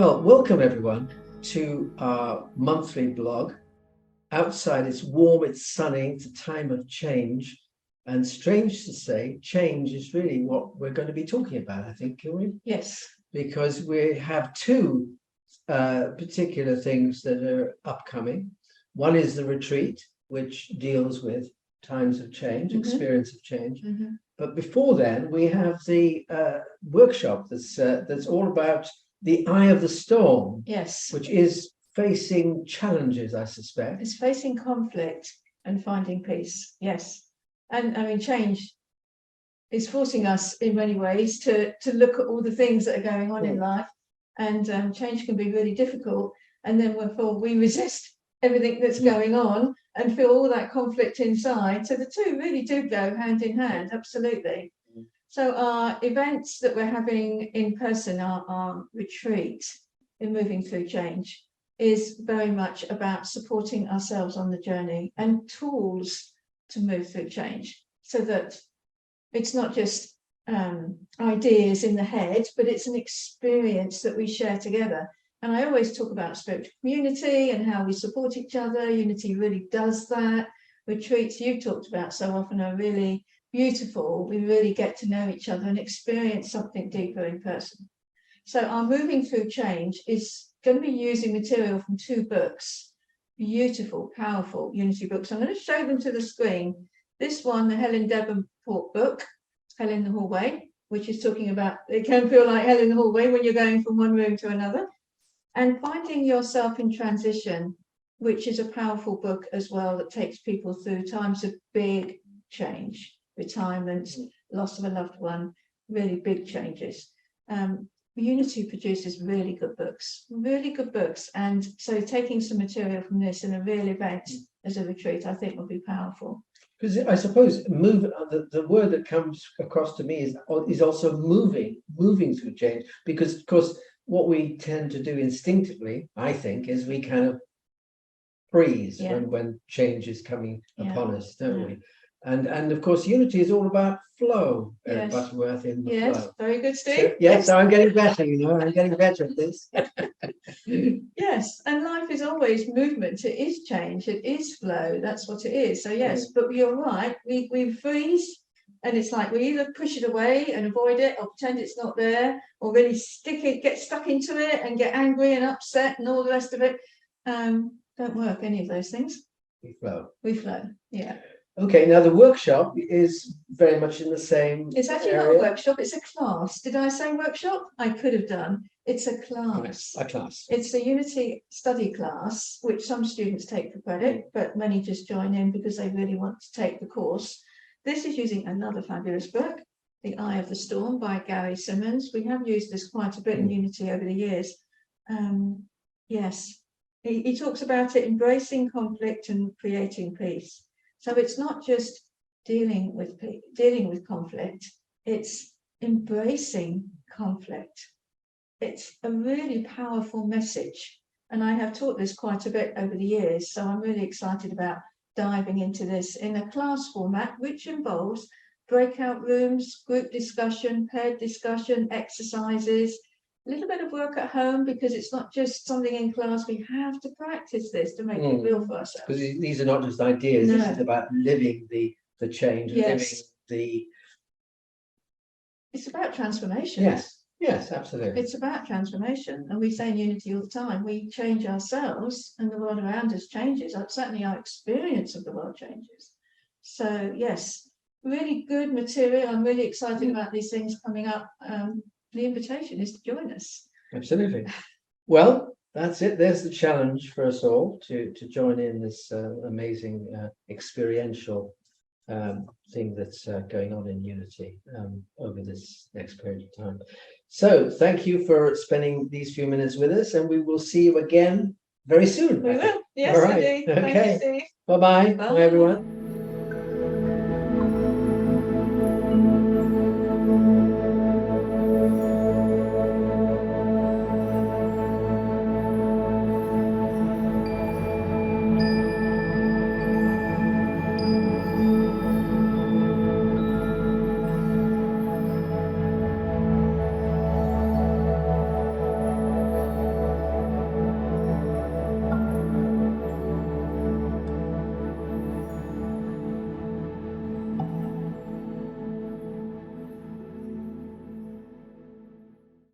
Well, welcome everyone to our monthly blog. Outside it's warm, it's sunny, it's a time of change. And strange to say, change is really what we're going to be talking about, I think, can we? Yes. Because we have two particular things that are upcoming. One is the retreat, which deals with times of change, experience of change. But before then, we have the workshop that's all about the eye of the storm. Yes. Which is facing challenges, I suspect. It's facing conflict and finding peace. Yes. And I mean, change is forcing us in many ways to look at all the things that are going on in life. And change can be really difficult. And then we resist everything that's going on and feel all that conflict inside. So the two really do go hand in hand, absolutely. So our events that we're having in person, our retreat in moving through change, is very much about supporting ourselves on the journey and tools to move through change, so that it's not just ideas in the head, but it's an experience that we share together. And I always talk about spiritual community and how we support each other. Unity really does that. Retreats you've talked about so often are really beautiful. We really get to know each other and experience something deeper in person. So our moving through change is going to be using material from two books, beautiful, powerful Unity books. I'm going to show them to the screen. This one, the Helen Davenport book, Hell in the Hallway, which is talking about, it can feel like hell in the hallway when you're going from one room to another. And Finding Yourself in Transition, which is a powerful book as well that takes people through times of big change, retirement, loss of a loved one, really big changes. Unity produces really good books. And so taking some material from this in a real event as a retreat, I think will be powerful. Because I suppose the word that comes across to me is also moving through change. Because of course, what we tend to do instinctively, I think, is we kind of freeze when change is coming upon us, don't we? And of course, Unity is all about flow, Butterworth in the flow. Very good, Steve. So, yes, I'm getting better, I'm getting better at this. Yes, and life is always movement. It is change. It is flow. That's what it is. So yes, but you're right. We freeze, and it's like we either push it away and avoid it, or pretend it's not there, or really get stuck into it and get angry and upset and all the rest of it. Don't work, any of those things. We flow. Yeah. Okay, now the workshop is very much in the same It's actually area. not a workshop, it's a class. Did I say workshop? I could have done. It's a class. A class. It's a Unity study class, which some students take for credit, but many just join in because they really want to take the course. This is using another fabulous book, The Eye of the Storm by Gary Simmons. We have used this quite a bit in Unity over the years. Yes, he talks about it, embracing conflict and creating peace. So it's not just dealing with conflict, it's embracing conflict. It's a really powerful message. And I have taught this quite a bit over the years, so I'm really excited about diving into this in a class format, which involves breakout rooms, group discussion, paired discussion, exercises, a little bit of work at home, because it's not just something in class. We have to practice this to make it real for ourselves. Because these are not just ideas. No. This is about living the change, living the. It's about transformation. Yes, absolutely. It's about transformation, and we say in Unity all the time, we change ourselves, and the world around us changes. Certainly, our experience of the world changes. So yes, really good material. I'm really excited about these things coming up. The invitation is to join us. Absolutely. Well, that's it. There's the challenge for us all to join in this amazing experiential thing that's going on in Unity over this next period of time. So thank you for spending these few minutes with us, and we will see you again very soon. We will. Yes, all right. indeed. Okay. Thank you, Steve. Bye-bye. Bye, everyone.